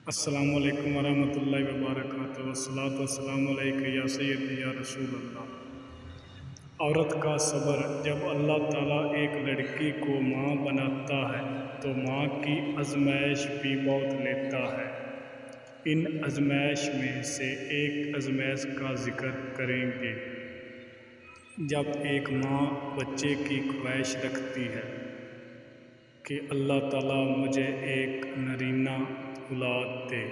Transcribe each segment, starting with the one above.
السلام علیکم ورحمۃ اللہ وبرکاتہ، والصلاۃ والسلام علیک یا سیدی یا رسول اللہ۔ عورت کا صبر۔ جب اللہ تعالیٰ ایک لڑکی کو ماں بناتا ہے تو ماں کی آزمائش بھی بہت لیتا ہے۔ ان آزمائش میں سے ایک آزمائش کا ذکر کریں گے۔ جب ایک ماں بچے کی خواہش رکھتی ہے کہ اللہ تعالیٰ مجھے ایک نرینہ اولاد دے،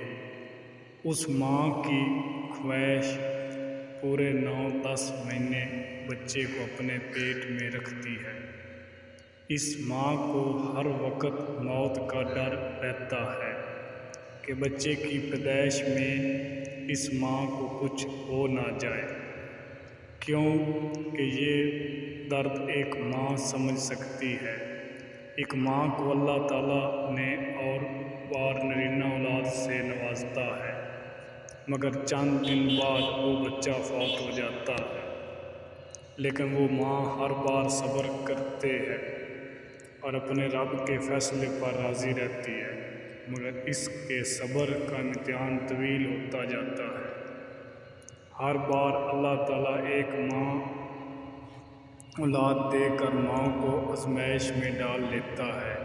اس ماں کی خواہش پورے 9-10 مہینے بچے کو اپنے پیٹ میں رکھتی ہے۔ اس ماں کو ہر وقت موت کا ڈر رہتا ہے کہ بچے کی پیدائش میں اس ماں کو کچھ ہو نہ جائے، کیوں کہ یہ درد ایک ماں سمجھ سکتی ہے۔ ایک ماں کو اللہ تعالیٰ نے اور بار نرینہ اولاد سے نوازتا ہے، مگر چند دن بعد وہ بچہ فوت ہو جاتا ہے، لیکن وہ ماں ہر بار صبر کرتے ہے اور اپنے رب کے فیصلے پر راضی رہتی ہے، مگر اس کے صبر کا امتحان طویل ہوتا جاتا ہے۔ ہر بار اللہ تعالیٰ ایک ماں اولاد دے کر ماں کو آزمائش میں ڈال لیتا ہے۔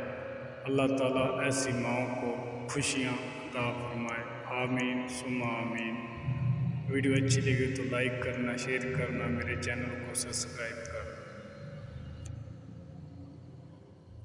اللہ تعالیٰ ایسی ماں کو خوشیاں عطا فرمائے، آمین ثم آمین۔ ویڈیو اچھی لگی تو لائک کرنا، شیئر کرنا، میرے چینل کو سبسکرائب کرنا۔